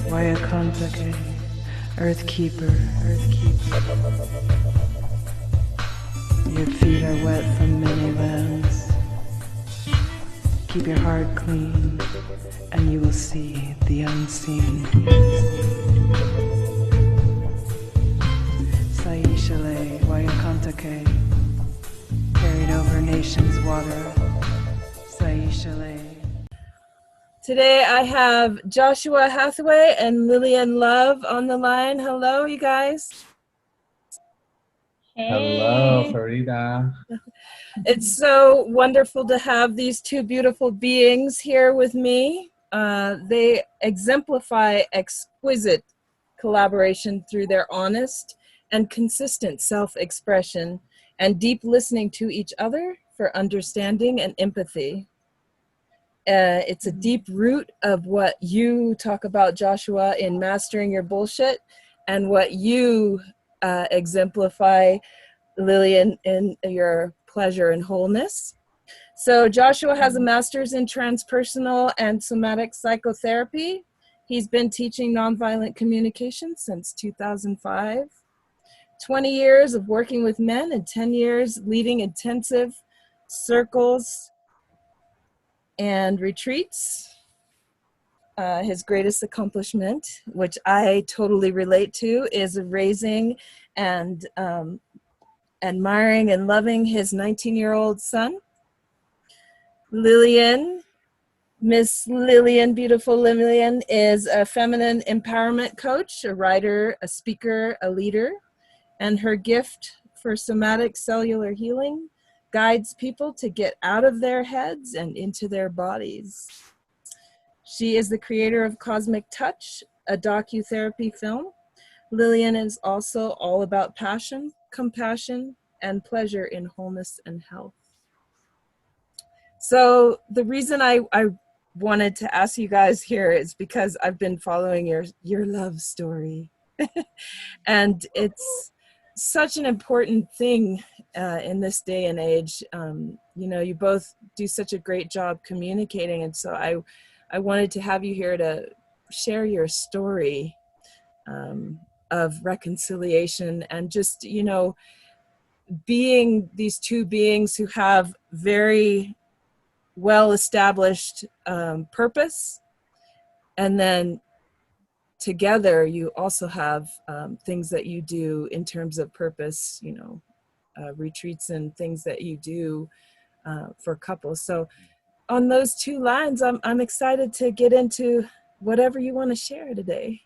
Wayakantake, Earth Keeper, Earth Keeper. Your feet are wet from many lands. Keep your heart clean, and you will see the unseen. Saishale, Wayakantake, carried over nations' water. Saishale. Today I have Joshua Hathaway and Lillian Love on the line. Hello, you guys. Hey. Hello, Farida. It's so wonderful to have these two beautiful beings here with me. They exemplify exquisite collaboration through their honest and consistent self-expression and deep listening to each other for understanding and empathy. It's a deep root of what you talk about, Joshua, in mastering your bullshit, and what you exemplify, Lillian, in your pleasure and wholeness. So Joshua has a master's in transpersonal and somatic psychotherapy. He's been teaching nonviolent communication since 2005. 20 years of working with men and 10 years leading intensive circles and retreats. His greatest accomplishment, which I totally relate to, is raising and admiring and loving his 19-year-old son. Lillian, Miss Lillian, beautiful Lillian, is a feminine empowerment coach, a writer, a speaker, a leader, and her gift for somatic cellular healing guides people to get out of their heads and into their bodies. She is the creator of Cosmic Touch, a docu-therapy film. Lillian is also all about passion, compassion, and pleasure in wholeness and health. So the reason I wanted to ask you guys here is because I've been following your love story. And it's such an important thing in this day and age. You know, you both do such a great job communicating, and so I wanted to have you here to share your story of reconciliation and just, you know, being these two beings who have very well-established purpose, and then together you also have things that you do in terms of purpose, you know, retreats and things that you do for couples. So on those two lines, I'm excited to get into whatever you want to share today.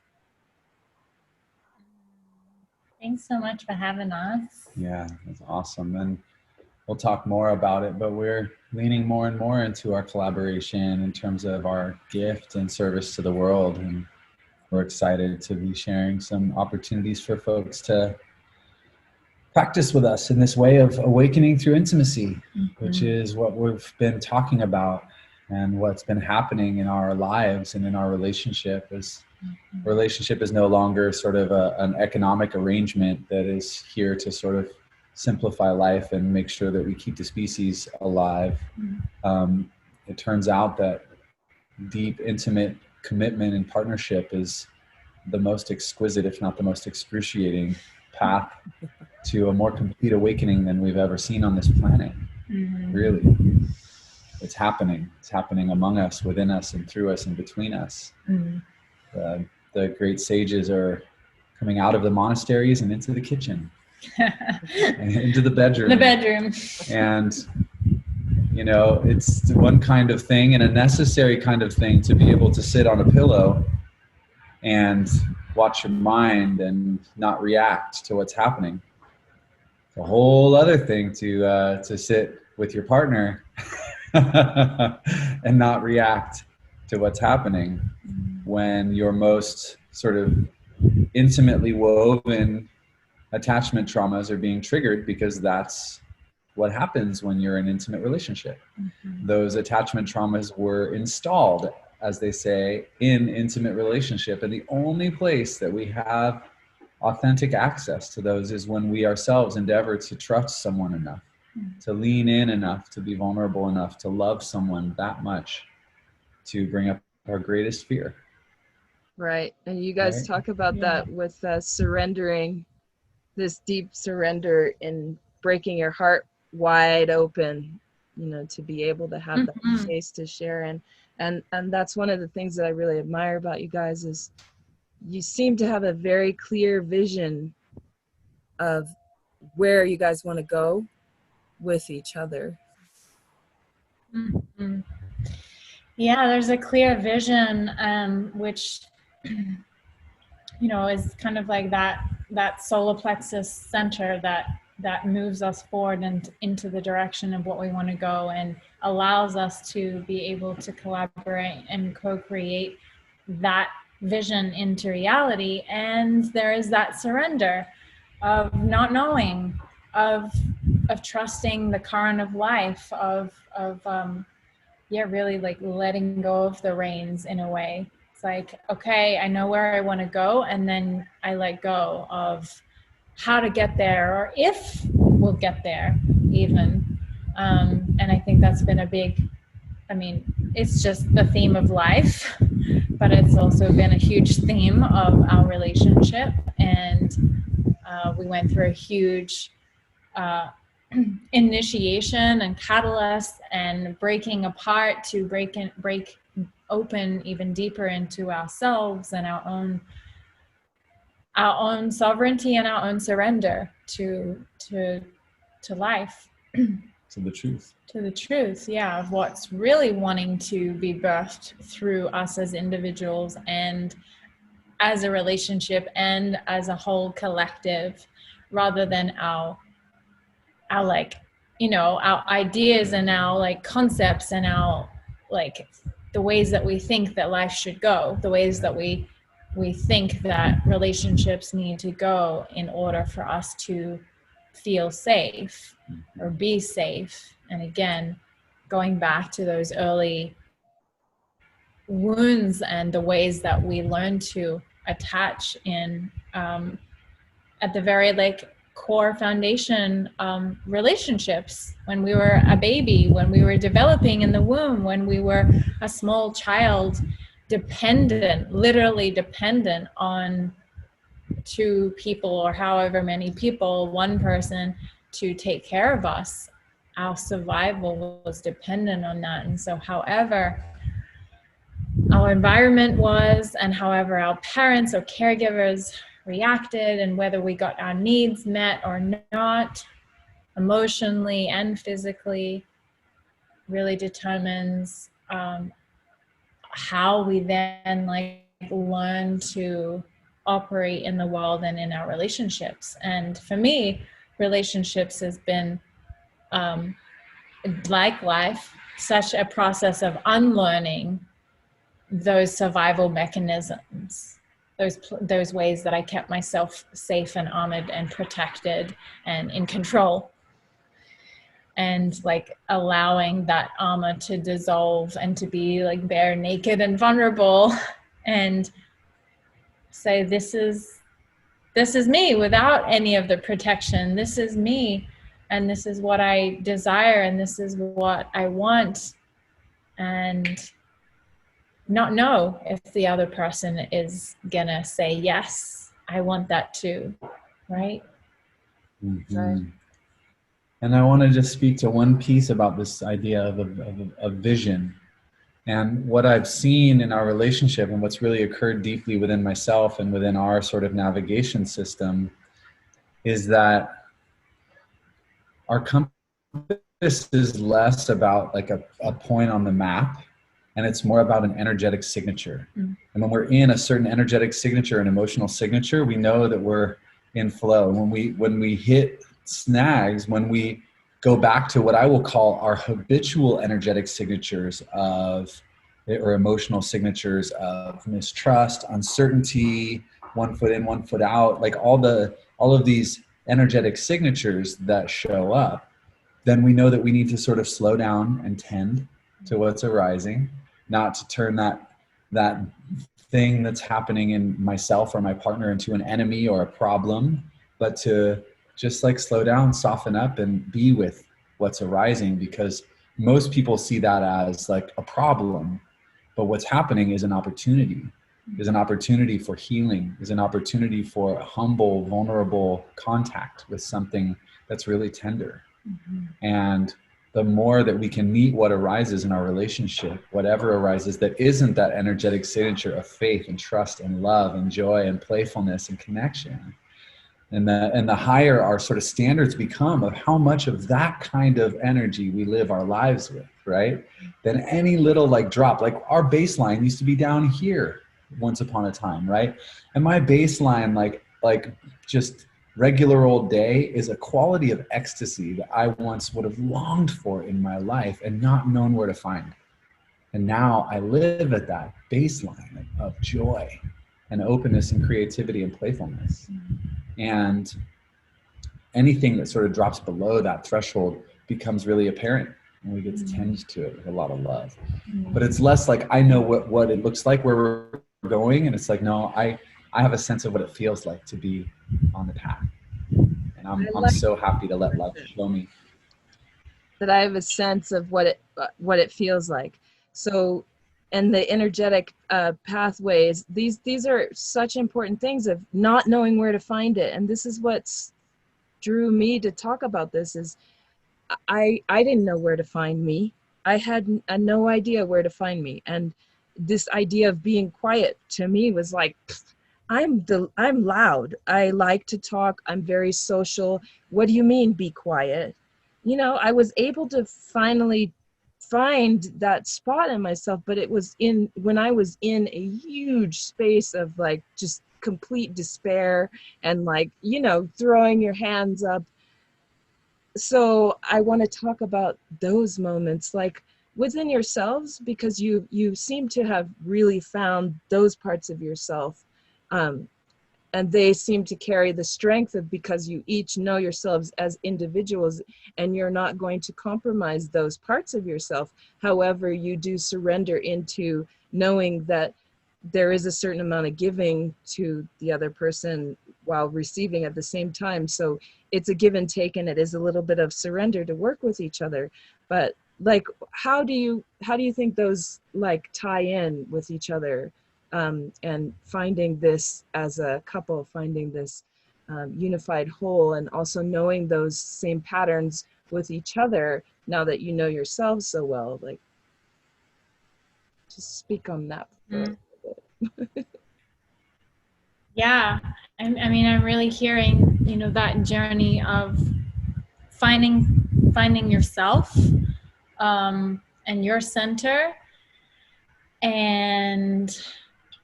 Thanks so much for having us. Yeah, that's awesome. And we'll talk more about it, but we're leaning more and more into our collaboration in terms of our gift and service to the world. And we're excited to be sharing some opportunities for folks to practice with us in this way of awakening through intimacy, which is what we've been talking about and what's been happening in our lives and in our relationship. Relationship is no longer sort of an economic arrangement that is here to sort of simplify life and make sure that we keep the species alive. It turns out that deep, intimate commitment and partnership is the most exquisite, if not the most excruciating path to a more complete awakening than we've ever seen on this planet. Really. It's happening. It's happening among us, within us, and through us, and between us. The great sages are coming out of the monasteries and into the kitchen. And into the bedroom. The bedroom. And, you know, it's one kind of thing and a necessary kind of thing to be able to sit on a pillow and watch your mind and not react to what's happening. It's a whole other thing to sit with your partner and not react to what's happening when your most sort of intimately woven attachment traumas are being triggered, because that's what happens when you're in an intimate relationship. Those attachment traumas were installed, as they say, in intimate relationship. And the only place that we have authentic access to those is when we ourselves endeavor to trust someone enough, to lean in enough, to be vulnerable enough, to love someone that much, to bring up our greatest fear. Right. And you guys Right. talk about Yeah. that with surrendering, this deep surrender in breaking your heart wide open, you know, to be able to have that Mhm. space to share. And that's one of the things that I really admire about you guys is you seem to have a very clear vision of where you guys want to go with each other. Mhm. Yeah, there's a clear vision, which, you know, is kind of like that solar plexus center that moves us forward and into the direction of what we want to go, and allows us to be able to collaborate and co-create that vision into reality. And there is that surrender of not knowing, of trusting the current of life, of yeah, really like letting go of the reins in a way. It's like, okay, I know where I want to go, and then I let go of how to get there, or if we'll get there even. And I think that's been a big, I mean, it's just the theme of life, but it's also been a huge theme of our relationship. And we went through a huge initiation and catalyst and breaking apart to break open even deeper into ourselves and our own sovereignty and our own surrender to life, To the truth. to the truth, yeah, of what's really wanting to be birthed through us as individuals and as a relationship and as a whole collective, rather than our like, you know, our ideas and our like concepts and our like the ways that we think that life should go, the ways that we think that relationships need to go in order for us to feel safe or be safe. And again, going back to those early wounds and the ways that we learn to attach in at the very like core foundation relationships, when we were a baby, when we were developing in the womb, when we were a small child, dependent, literally dependent on two people or however many people, one person, to take care of us. Our survival was dependent on that. And so however our environment was, and however our parents or caregivers reacted, and whether we got our needs met or not, emotionally and physically, really determines how we then like learn to operate in the world and in our relationships. And for me, relationships has been like life, such a process of unlearning those survival mechanisms, those ways that I kept myself safe and armored and protected and in control, and like allowing that armor to dissolve and to be like bare naked and vulnerable and say, this is me without any of the protection. This is me, and this is what I desire, and this is what I want. And not know if the other person is gonna say, yes, I want that too, right? Mm-hmm. Right. And I want to just speak to one piece about this idea of a vision. And what I've seen in our relationship and what's really occurred deeply within myself and within our sort of navigation system is that our compass is less about like a point on the map, and it's more about an energetic signature. And when we're in a certain energetic signature, an emotional signature, we know that we're in flow. When we hit snags, when we go back to what I will call our habitual energetic signatures or emotional signatures of mistrust, uncertainty, one foot in, one foot out, like all of these energetic signatures that show up, then we know that we need to sort of slow down and tend to what's arising, not to turn that thing that's happening in myself or my partner into an enemy or a problem, but to just like slow down, soften up, and be with what's arising, because most people see that as like a problem, but what's happening is an opportunity. is an opportunity for healing, is an opportunity for humble, vulnerable contact with something that's really tender. And the more that we can meet what arises in our relationship, whatever arises that isn't that energetic signature of faith and trust and love and joy and playfulness and connection, and the higher our sort of standards become of how much of that kind of energy we live our lives with, right? Then any little like drop, like our baseline used to be down here once upon a time, right? And my baseline, like just regular old day, is a quality of ecstasy that I once would have longed for in my life and not known where to find. And now I live at that baseline of joy and openness and creativity and playfulness. And anything that sort of drops below that threshold becomes really apparent, and we get to tend to it with a lot of love. But it's less like I know what it looks like, where we're going, and it's like, no, I have a sense of what it feels like to be on the path. And I'm so happy to let love show me. That I have a sense of what it feels like. So, and the energetic pathways, these are such important things of not knowing where to find it. And this is what's drew me to talk about this, is I didn't know where to find me. I had no idea where to find me. And this idea of being quiet to me was like, I'm loud. I like to talk. I'm very social. What do you mean be quiet? You know, I was able to finally find that spot in myself, but it was when I was in a huge space of like just complete despair and like, you know, throwing your hands up. So I want to talk about those moments, like within yourselves, because you seem to have really found those parts of yourself. And they seem to carry the strength of, because you each know yourselves as individuals and you're not going to compromise those parts of yourself. However, you do surrender into knowing that there is a certain amount of giving to the other person while receiving at the same time. So it's a give and take, and it is a little bit of surrender to work with each other. But like, how do you think those like tie in with each other? And finding this as a couple, finding this unified whole, and also knowing those same patterns with each other now that you know yourselves so well. Like, just speak on that for a little bit. Yeah, I mean, I'm really hearing, you know, that journey of finding yourself and your center, and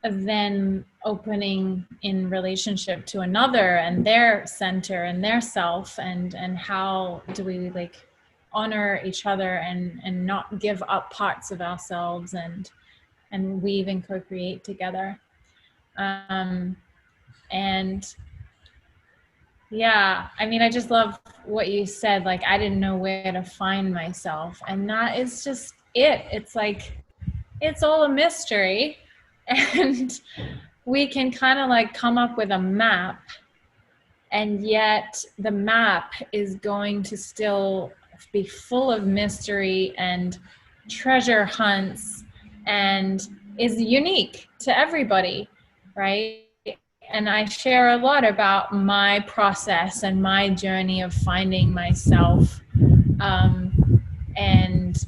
then opening in relationship to another and their center and their self, and how do we like honor each other and not give up parts of ourselves and weave and co-create together. And yeah, I mean, I just love what you said, like I didn't know where to find myself, and that is just it. It's like it's all a mystery. And we can kind of like come up with a map, and yet the map is going to still be full of mystery and treasure hunts, and is unique to everybody, right? And I share a lot about my process and my journey of finding myself, and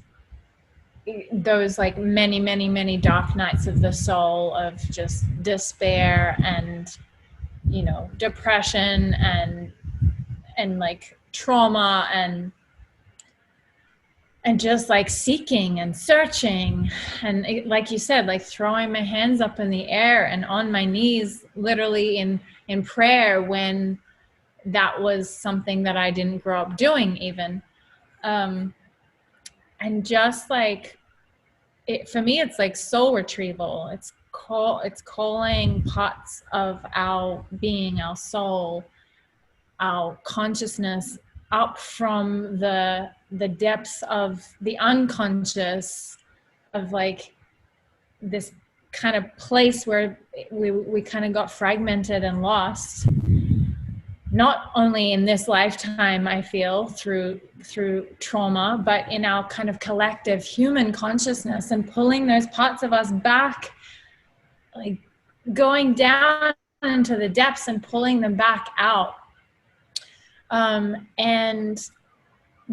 those like many dark nights of the soul of just despair and, you know, depression and like trauma and just like seeking and searching, and like you said, like throwing my hands up in the air and on my knees literally in prayer when that was something that I didn't grow up doing even. And just like for me, it's like soul retrieval. It's calling parts of our being, our soul, our consciousness up from the depths of the unconscious, of like this kind of place where we kind of got fragmented and lost. Not only in this lifetime, I feel, through trauma, but in our kind of collective human consciousness, and pulling those parts of us back, like going down into the depths and pulling them back out, and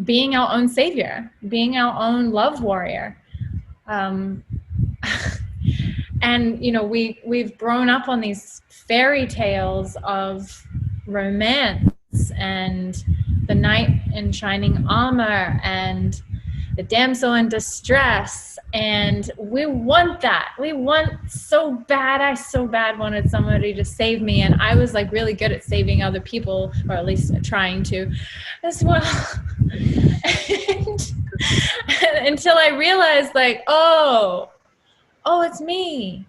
being our own savior, being our own love warrior. And you know, we've grown up on these fairy tales of romance and the knight in shining armor and the damsel in distress, and we want that. We want so bad. I so bad wanted somebody to save me, and I was like really good at saving other people, or at least trying to as well. And until I realized, like, oh, it's me.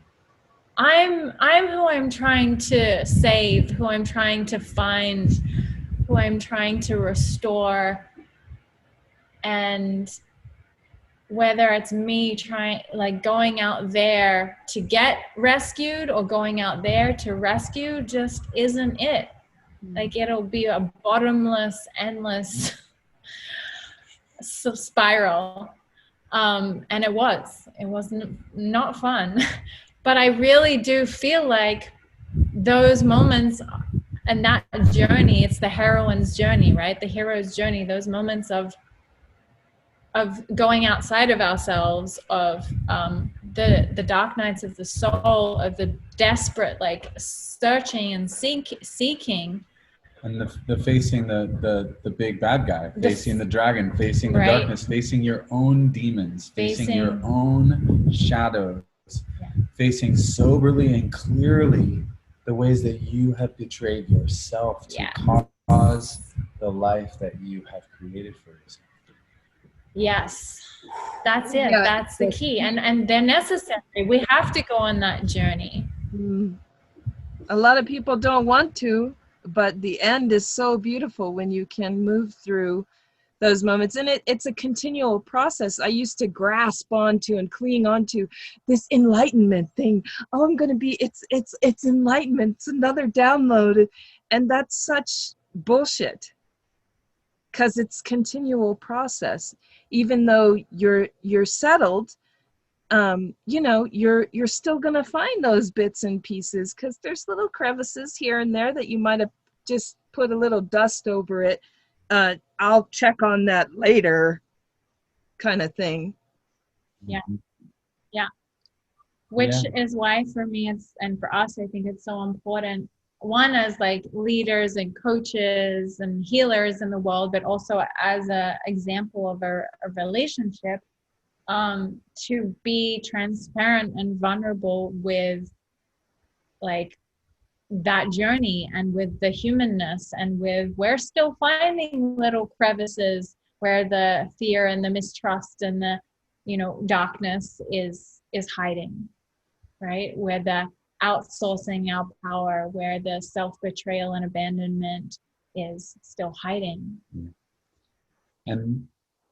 I'm who I'm trying to save, who I'm trying to find, who I'm trying to restore. And whether it's me going out there to get rescued or going out there to rescue just isn't it. Like, it'll be a bottomless, endless spiral. And it wasn't not fun. But I really do feel like those moments and that journey, it's the heroine's journey, right? The hero's journey, those moments of going outside of ourselves, of the dark nights of the soul, of the desperate, like, searching and seeking. And the facing the big bad guy, facing the dragon, facing the darkness, facing your own demons, facing your own shadows, facing soberly and clearly the ways that you have betrayed yourself to cause the life that you have created for yourself. Yes, that's it. Yeah, that's the key. And they're necessary. We have to go on that journey. A lot of people don't want to, but the end is so beautiful when you can move through those moments. And it's a continual process. I used to grasp onto and cling onto this enlightenment thing. Oh, I'm going to be, it's enlightenment. It's another download. And that's such bullshit, because it's continual process. Even though you're settled, you know, you're still going to find those bits and pieces, because there's little crevices here and there that you might have just put a little dust over it. I'll check on that later kind of thing. Yeah. Which is why for me and for us, I think it's so important, one, as like leaders and coaches and healers in the world, but also as a example of a relationship, to be transparent and vulnerable with, like, that journey, and with the humanness, and with, we're still finding little crevices where the fear and the mistrust and the, you know, darkness is hiding, right? Where the outsourcing our power, where the self-betrayal and abandonment is still hiding. And,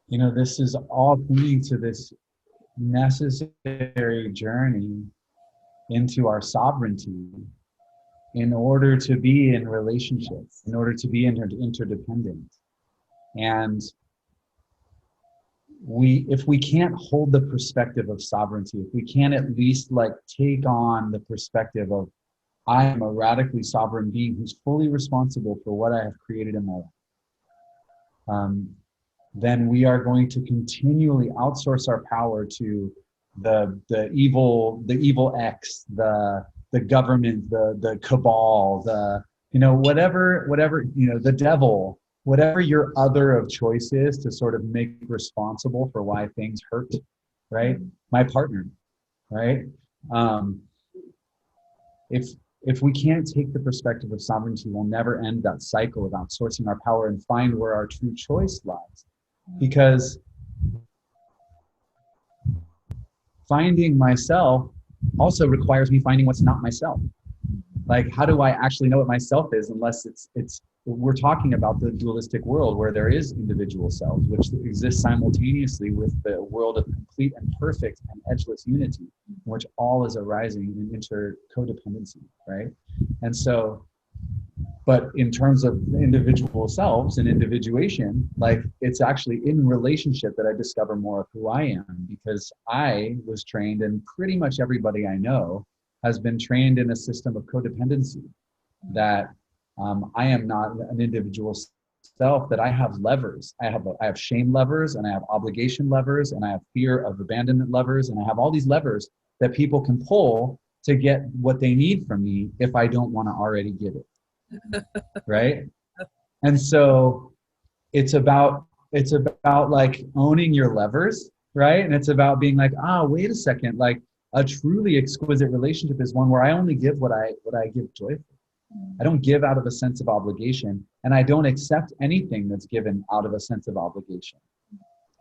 you know, this is all pointing to this necessary journey into our sovereignty in order to be in relationships, in order to be interdependent. And if we can't hold the perspective of sovereignty, if we can't at least like take on the perspective of, I am a radically sovereign being who's fully responsible for what I have created in my life, then we are going to continually outsource our power to the evil X, the government, the cabal, whatever, the devil, whatever your other of choice is, to sort of make responsible for why things hurt, right? My partner, right? If we can't take the perspective of sovereignty, we'll never end that cycle of outsourcing our power and find where our true choice lies. Because finding myself also requires me finding what's not myself. Like, how do I actually know what myself is, unless we're talking about the dualistic world where there is individual selves, which exists simultaneously with the world of complete and perfect and edgeless unity, in which all is arising in intercodependency, right? And so, but in terms of individual selves and individuation, like, it's actually in relationship that I discover more of who I am, because I was trained, and pretty much everybody I know has been trained in a system of codependency, that I am not an individual self, that I have levers. I have shame levers, and I have obligation levers, and I have fear of abandonment levers, and I have all these levers that people can pull to get what they need from me if I don't want to already give it. Right? And so it's about like owning your levers, right? And it's about being like, wait a second, like a truly exquisite relationship is one where I only give what I give joyfully. I don't give out of a sense of obligation, and I don't accept anything that's given out of a sense of obligation.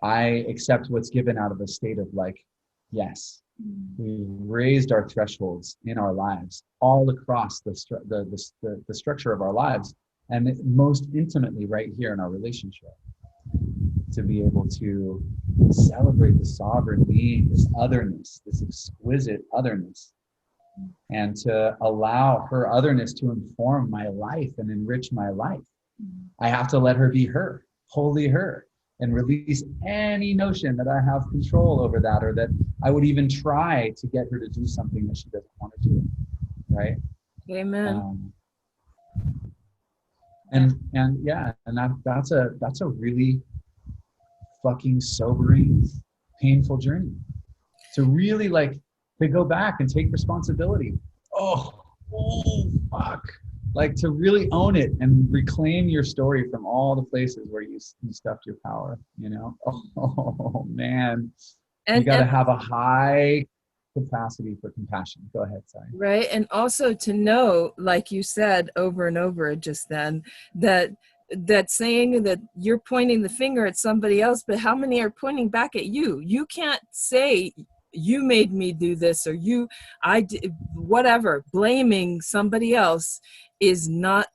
I accept what's given out of a state of like, yes, we've raised our thresholds in our lives all across the structure of our lives, and most intimately right here in our relationship, to be able to celebrate the sovereign being, this otherness, this exquisite otherness, and to allow her otherness to inform my life and enrich my life. I have to let her be her, wholly her, and release any notion that I have control over that, or that I would even try to get her to do something that she doesn't want to do, right? Amen. And that's a really fucking sobering, painful journey. To really like to go back and take responsibility. Oh fuck. Like to really own it and reclaim your story from all the places where you stuffed your power, you know? Oh man. You got to have a high capacity for compassion. Go ahead, sorry. Right. And also to know, like you said over and over just then, that saying that you're pointing the finger at somebody else, but how many are pointing back at you? You can't say you made me do this, or I did whatever. Blaming somebody else is not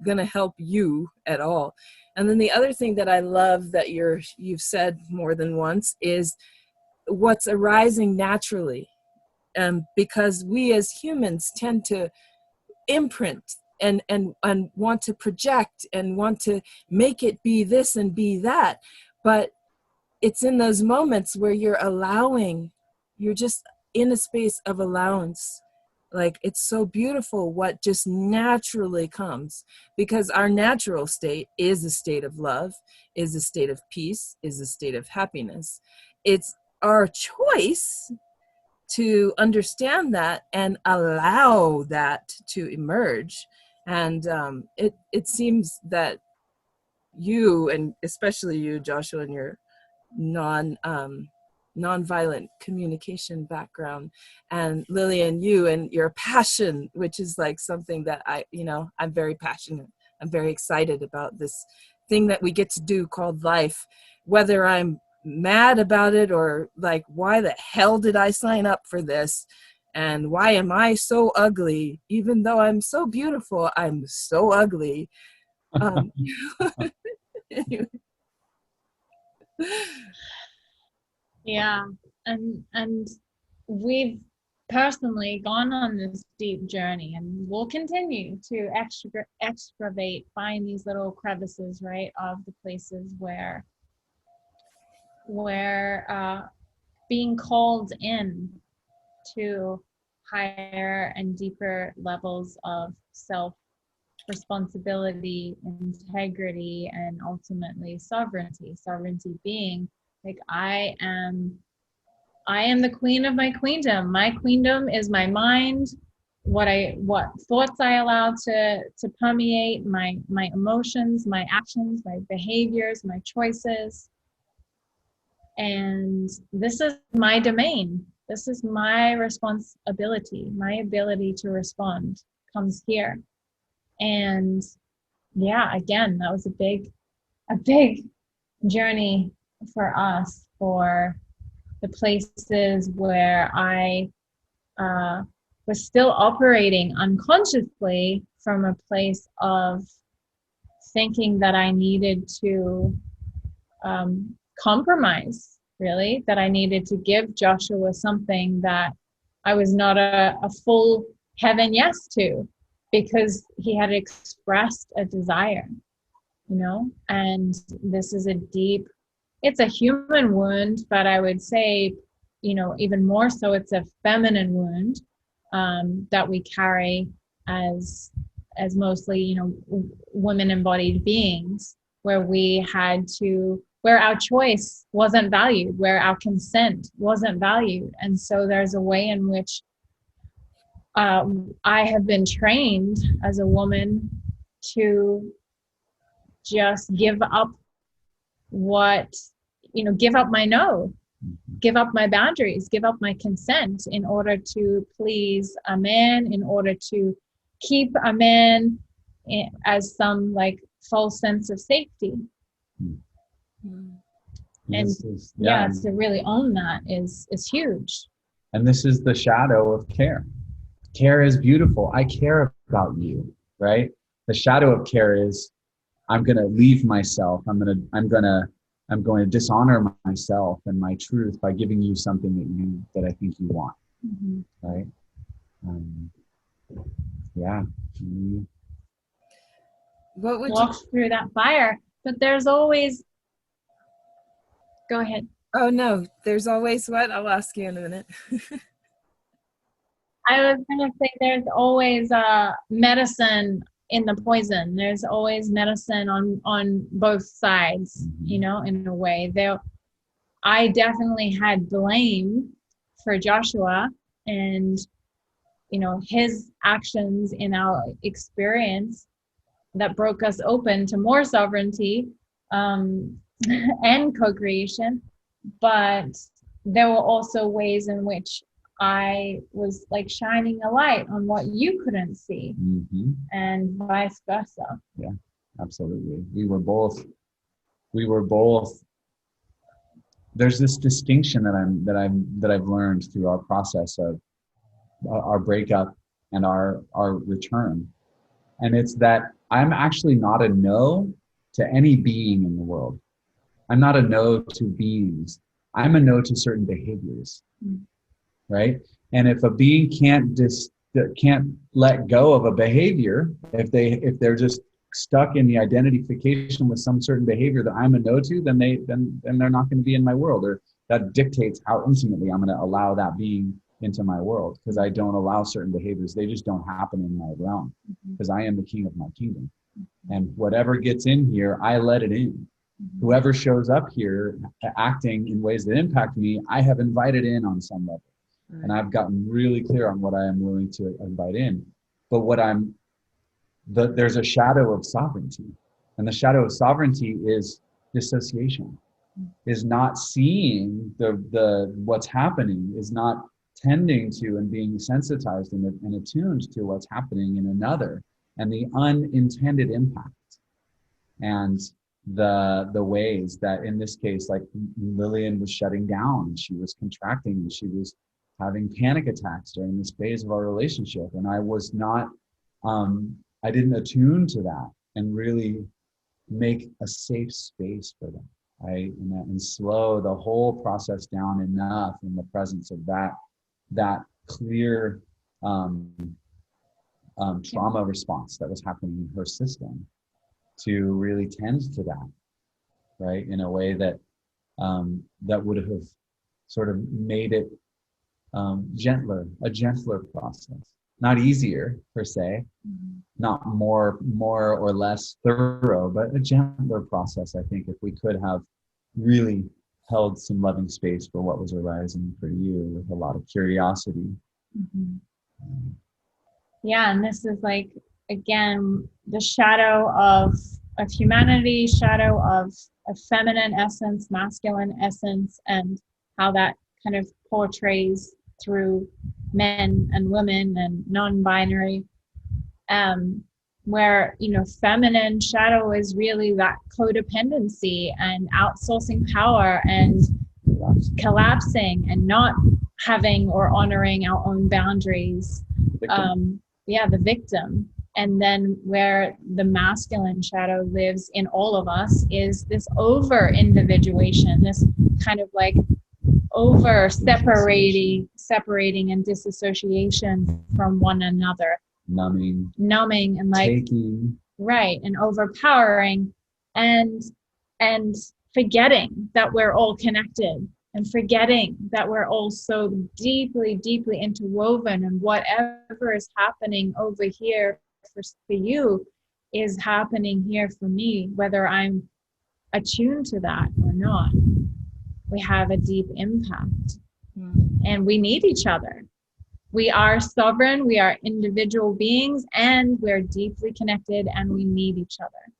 going to help you at all. And then the other thing that I love that you've said more than once is what's arising naturally. Because we as humans tend to imprint and want to project and want to make it be this and be that. But it's in those moments where you're just in a space of allowance. Like, it's so beautiful what just naturally comes, because our natural state is a state of love, is a state of peace, is a state of happiness. It's our choice to understand that and allow that to emerge. And it seems that you, and especially you, Joshua, and your nonviolent communication background, and Lillian, you and your passion, which is like something that I'm very passionate. I'm very excited about this thing that we get to do called life, whether I'm mad about it or like, why the hell did I sign up for this? And why am I so ugly? Even though I'm so beautiful, I'm so ugly. Anyway. Yeah, and we've personally gone on this deep journey, and we'll continue to excavate, find these little crevices, right, of the places where being called in to higher and deeper levels of self-responsibility, integrity, and ultimately sovereignty. Sovereignty being like, I am the queen of my queendom. My queendom is my mind, what thoughts I allow to permeate my emotions, my actions, my behaviors, my choices. And this is my domain. This is my responsibility. My ability to respond comes here. And yeah, again, that was a big journey for us, for the places where I was still operating unconsciously from a place of thinking that I needed to compromise, really, that I needed to give Joshua something that I was not a full heaven yes to, because he had expressed a desire, and this is it's a human wound, but I would say, even more so, it's a feminine wound, that we carry as mostly, you know, women embodied beings, where where our choice wasn't valued, where our consent wasn't valued. And so there's a way in which I have been trained as a woman to just give up give up my no, give up my boundaries, give up my consent in order to please a man, in order to keep a man as some like false sense of safety. And to really own that is huge. And this is the shadow of care. Care is beautiful. I care about you, right? The shadow of care is I'm going to leave myself. I'm going to dishonor myself and my truth by giving you something that I think you want, right? What would walk through that fire? But there's always. Go ahead. Oh no, there's always what? I'll ask you in a minute. I was going to say there's always medicine in the poison. There's always medicine on both sides, you know, in a way. I definitely had blame for Joshua and, you know, his actions in our experience that broke us open to more sovereignty and co-creation. But there were also ways in which I was like shining a light on what you couldn't see, and vice versa. Yeah, absolutely. We were both. There's this distinction that I've learned through our process of our breakup and our return, and it's that I'm actually not a no to any being in the world. I'm not a no to beings. I'm a no to certain behaviors. Right? And if a being can't let go of a behavior, if they're just stuck in the identification with some certain behavior that I'm a no to, then they're not going to be in my world, or that dictates how intimately I'm going to allow that being into my world, because I don't allow certain behaviors. They just don't happen in my realm, because I am the king of my kingdom. And whatever gets in here, I let it in. Whoever shows up here acting in ways that impact me, I have invited in on some level. And I've gotten really clear on what I am willing to invite in. But there's a shadow of sovereignty. And the shadow of sovereignty is dissociation, is not seeing the what's happening, is not tending to and being sensitized and attuned to what's happening in another, and the unintended impact. And the ways that, in this case, like Lillian was shutting down, she was contracting, and she was having panic attacks during this phase of our relationship. And I was not, I didn't attune to that and really make a safe space for them, right? And slow the whole process down enough in the presence of that clear trauma response that was happening in her system, to really tend to that, right? In a way that that would have sort of made it a gentler process, not easier per se, not more or less thorough, but a gentler process. I think if we could have really held some loving space for what was arising for you with a lot of curiosity. Yeah, and this is like, again, the shadow of humanity, shadow of a feminine essence, masculine essence, and how that kind of portrays through men and women and non-binary, where, you know, feminine shadow is really that codependency and outsourcing power and collapsing and not having or honoring our own boundaries. The victim. And then where the masculine shadow lives in all of us is this over individuation, this kind of like over separating and disassociation from one another, numbing and like taking, right, and overpowering and forgetting that we're all connected, and forgetting that we're all so deeply, deeply interwoven, and whatever is happening over here for you is happening here for me, whether I'm attuned to that or not. We have a deep impact, and we need each other. We are sovereign, we are individual beings, and we're deeply connected, and we need each other.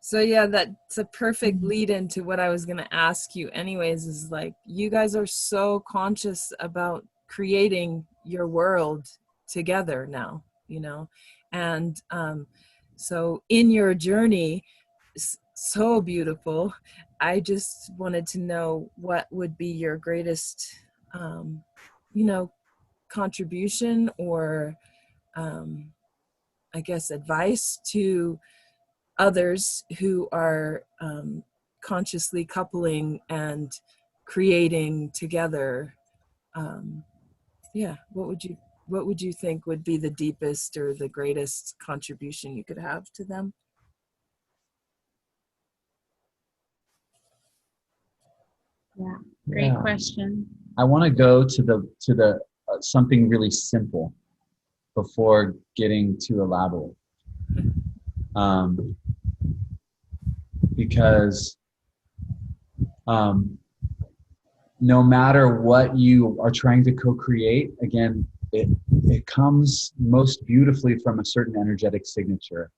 So yeah, that's a perfect lead into what I was going to ask you anyways, is like, you guys are so conscious about creating your world together now, you know, and so in your journey, so beautiful. I just wanted to know what would be your greatest, you know, contribution or I guess advice to others who are consciously coupling and creating together. Yeah, what would you think would be the deepest or the greatest contribution you could have to them? Yeah, great question. I want to go to the something really simple before getting too elaborate, because no matter what you are trying to co-create, again, it comes most beautifully from a certain energetic signature,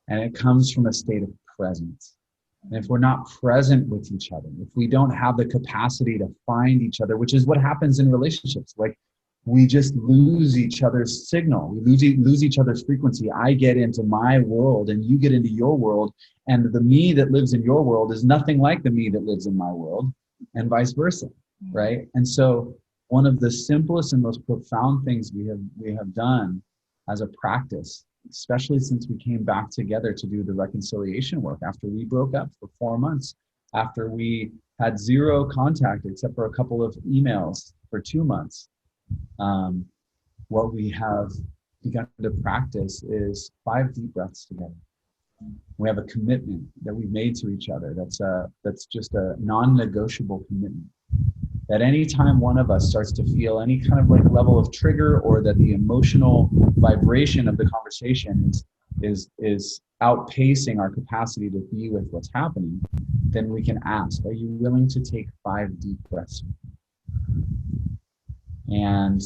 and it comes from a state of presence. And if we're not present with each other, if we don't have the capacity to find each other, which is what happens in relationships, like we just lose each other's signal, we lose each other's frequency. I get into my world and you get into your world, and the me that lives in your world is nothing like the me that lives in my world, and vice versa, right? And so one of the simplest and most profound things we have done as a practice, especially since we came back together to do the reconciliation work after we broke up for 4 months, after we had zero contact except for a couple of emails for 2 months. What we have begun to practice is 5 deep breaths together. We have a commitment that we've made to each other. That's just a non-negotiable commitment. That anytime one of us starts to feel any kind of like level of trigger, or that the emotional vibration of the conversation is outpacing our capacity to be with what's happening, then we can ask, are you willing to take 5 deep breaths? And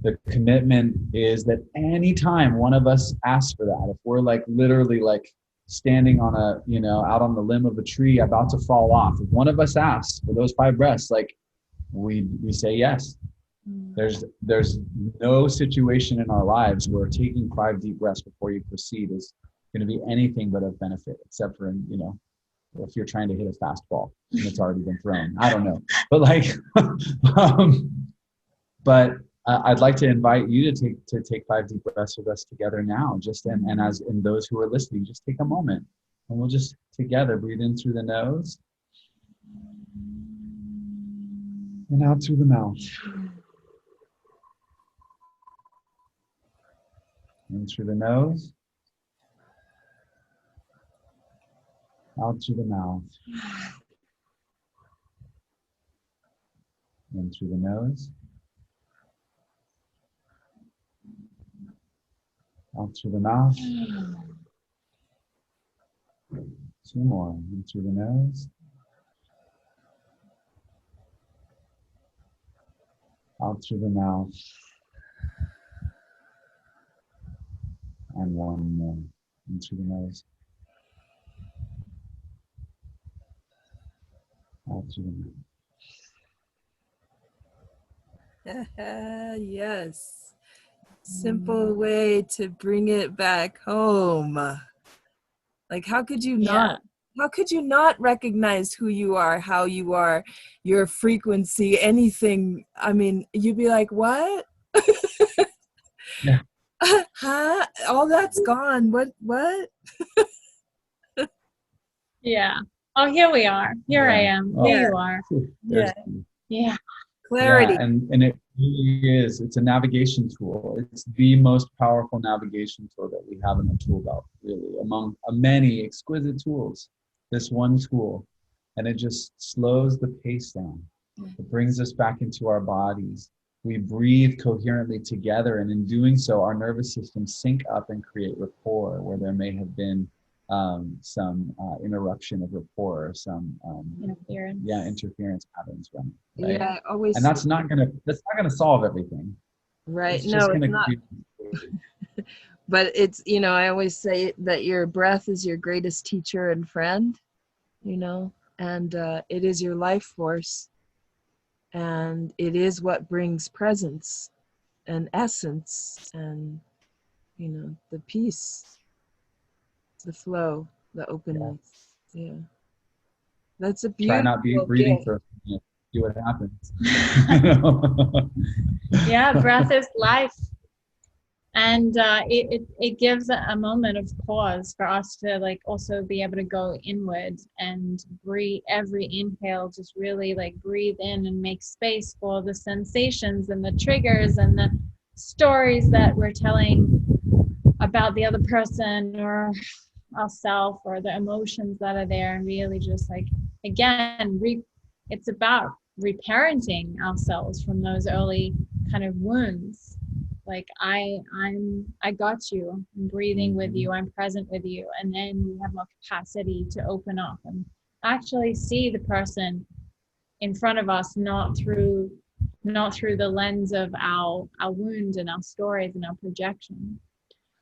the commitment is that anytime one of us asks for that, if we're like literally like standing on a, you know, out on the limb of a tree about to fall off, if one of us asks for those 5 breaths, like we say yes. There's no situation in our lives where taking 5 deep breaths before you proceed is going to be anything but of benefit, except for, you know, if you're trying to hit a fastball and it's already been thrown. I don't know, but like, but I'd like to invite you to take 5 deep breaths with us together now. Just and as in those who are listening, just take a moment and we'll just together breathe in through the nose and out through the mouth. In through the nose, out through the mouth. In through the nose, out through the mouth. 2 more. In through the nose, out through the mouth. And 1 more. In through the nose, out through the mouth. Yes. Simple way to bring it back home. Like, how could you not recognize who you are, how you are, your frequency, anything? I mean, you'd be like, what? Yeah. Huh? All that's gone. What? Yeah. Oh, here we are. Here I am. Oh, Here you are. Yeah. Yeah. Clarity. Yeah, and it really is. It's a navigation tool. It's the most powerful navigation tool that we have in our tool belt, really. Among many exquisite tools, this one tool and it just slows the pace down. It brings us back into our bodies. We breathe coherently together, and in doing so, our nervous systems sync up and create rapport where there may have been some interruption of rapport, or some interference patterns running. Right? Yeah, always. And that's not gonna solve everything. Right. It's No, just it's gonna not. But it's, you know, I always say that your breath is your greatest teacher and friend, you know, and it is your life force, and it is what brings presence and essence and, you know, the peace, the flow, the openness. Yeah. That's a Try not beautiful breathing gift. for a minute, see what happens. Yeah, breath is life. And it gives a moment of pause for us to like also be able to go inward and breathe. Every inhale, just really like breathe in and make space for the sensations and the triggers and the stories that we're telling about the other person or ourselves, or the emotions that are there, and really just like, again, it's about reparenting ourselves from those early kind of wounds. Like I got you, I'm breathing with you, I'm present with you, and then we have more capacity to open up and actually see the person in front of us, not through the lens of our wound and our stories and our projection.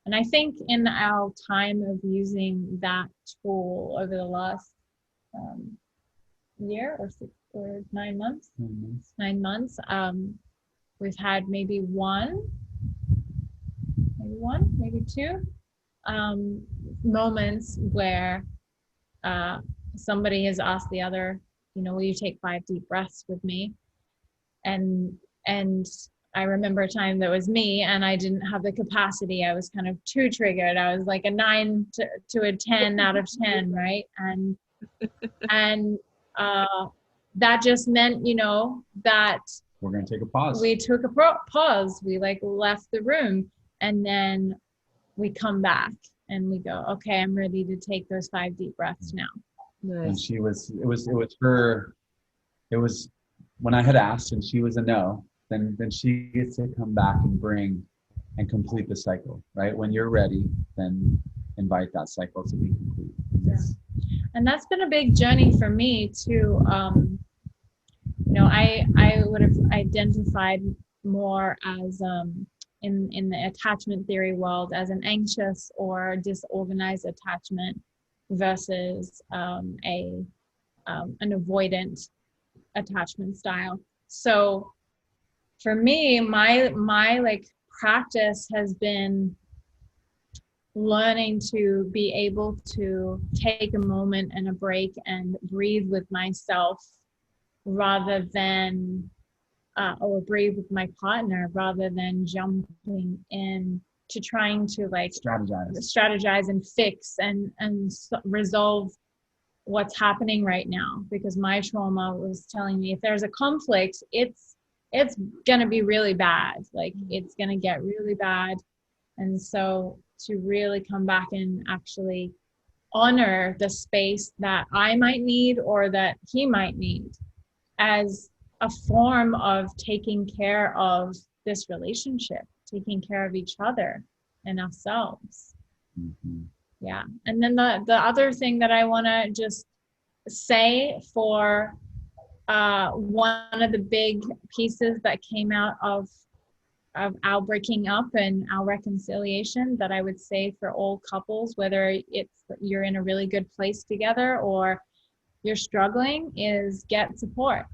And I think in our time of using that tool over the last year or 9 months, 9 months, we've had maybe maybe two moments where somebody has asked the other, you know, will you take 5 deep breaths with me? And I remember a time that was me, and I didn't have the capacity. I was kind of too triggered. I was like a 9 to a 10 out of 10, right? And that just meant, you know, that we're going to take a pause. We took a pause. We like left the room, and then we come back and we go, okay, I'm ready to take those 5 deep breaths now. Nice. And it was when I had asked and she was a no, then she gets to come back and bring and complete the cycle, right? When you're ready, then invite that cycle to be complete. Yeah. And that's been a big journey for me too. You know, I would have identified more as in the attachment theory world as an anxious or disorganized attachment versus an avoidant attachment style. So for me, my like practice has been learning to be able to take a moment and a break and breathe with myself rather than or breathe with my partner rather than jumping in to trying to like strategize and fix and resolve what's happening right now, because my trauma was telling me if there's a conflict, it's gonna be really bad, like it's gonna get really bad. And so to really come back and actually honor the space that I might need or that he might need as a form of taking care of this relationship, taking care of each other and ourselves. Mm-hmm. Yeah. And then the other thing that I want to just say for one of the big pieces that came out of our breaking up and our reconciliation that I would say for all couples, whether it's you're in a really good place together or you're struggling, is get support.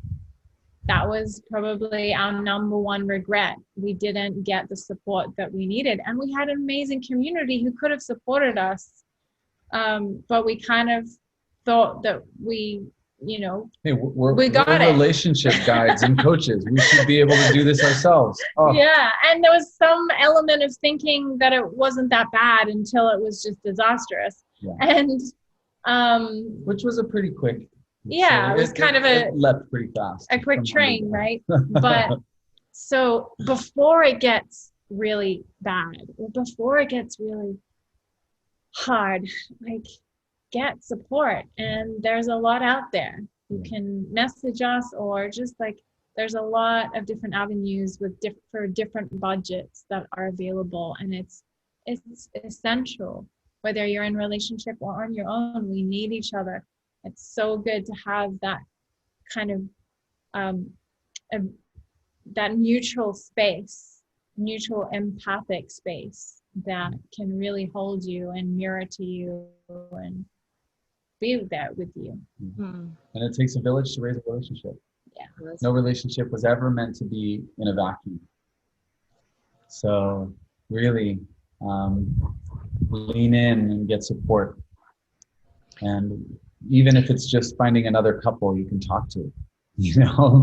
That was probably our number one regret. We didn't get the support that we needed. And we had an amazing community who could have supported us. But we kind of thought that we, you know, hey, we're it. Relationship guides and coaches. We should be able to do this ourselves. Oh. Yeah. And there was some element of thinking that it wasn't that bad until it was just disastrous. Yeah. And which was a pretty quick. Yeah, it was kind of it leapt pretty fast. A quick train, right? But so before it gets really bad, or before it gets really hard, like get support, and there's a lot out there. You can message us, or just like, there's a lot of different avenues with for different budgets that are available, and it's essential. Whether you're in a relationship or on your own, we need each other. It's so good to have that kind of that neutral space, neutral empathic space that can really hold you and mirror to you and be there with you. And it takes a village to raise a relationship. Yeah. No relationship was ever meant to be in a vacuum. So really lean in and get support. And even if it's just finding another couple you can talk to,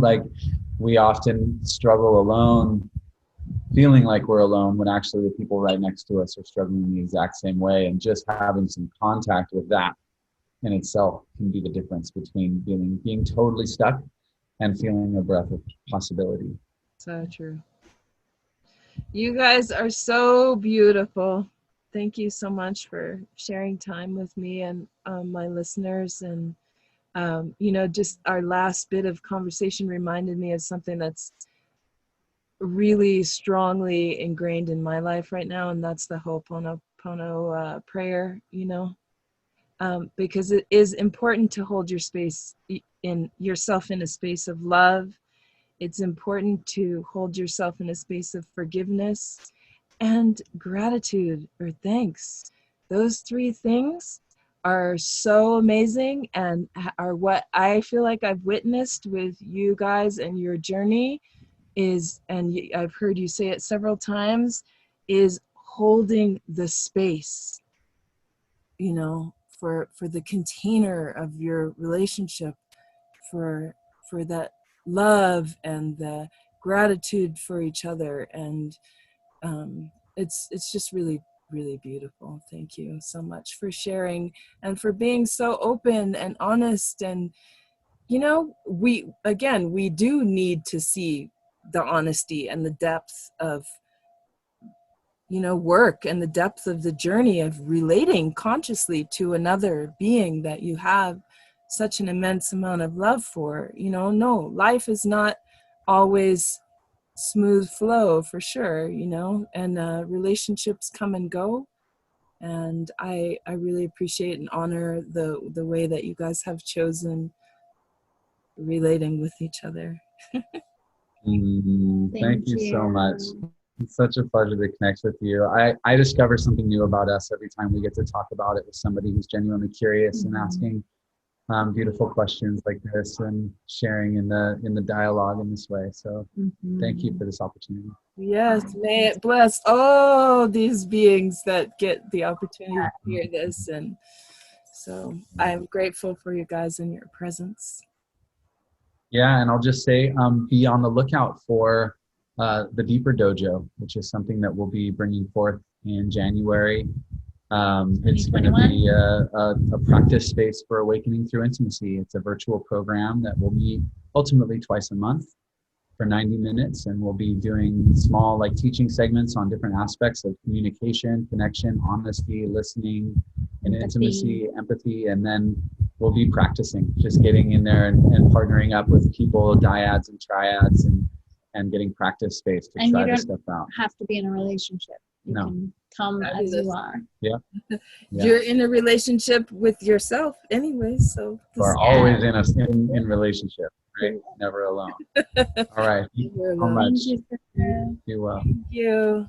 like we often struggle alone, feeling like we're alone when actually the people right next to us are struggling the exact same way. And just having some contact with that in itself can be the difference between being totally stuck and feeling a breath of possibility. So true. You guys are so beautiful. Thank you so much for sharing time with me and my listeners. And, just our last bit of conversation reminded me of something that's really strongly ingrained in my life right now. And that's the Ho'oponopono prayer, because it is important to hold your space in yourself in a space of love. It's important to hold yourself in a space of forgiveness and gratitude or thanks. Those three things are so amazing and are what I feel like I've witnessed with you guys and your journey is, and I've heard you say it several times, is holding the space, for the container of your relationship, for that love and the gratitude for each other. And it's just really, really beautiful. Thank you so much for sharing and for being so open and honest. And we do need to see the honesty and the depth of work and the depth of the journey of relating consciously to another being that you have such an immense amount of love for. No, life is not always smooth flow, for sure, and relationships come and go. And I really appreciate and honor the way that you guys have chosen relating with each other. Thank you so much. It's such a pleasure to connect with you. I discover something new about us every time we get to talk about it with somebody who's genuinely curious and asking beautiful questions like this and sharing in the dialogue in this way. So thank you for this opportunity. Yes, may it bless all these beings that get the opportunity to hear this. And so I'm grateful for you guys and your presence. Yeah, and I'll just say, be on the lookout for the Deeper Dojo, which is something that we'll be bringing forth in January. It's going to be a practice space for awakening through intimacy. It's a virtual program that will meet ultimately twice a month for 90 minutes, and we'll be doing small teaching segments on different aspects of communication, connection, honesty, listening, and intimacy, empathy, and then we'll be practicing, just getting in there and partnering up with people, dyads and triads, and getting practice space to try this stuff out. You don't have to be in a relationship. You can come as you are. Yeah. You're in a relationship with yourself anyway, so we're always in relationship, right? Never alone. All right. Thank you so much. Thank you, sister. Be well. Thank you.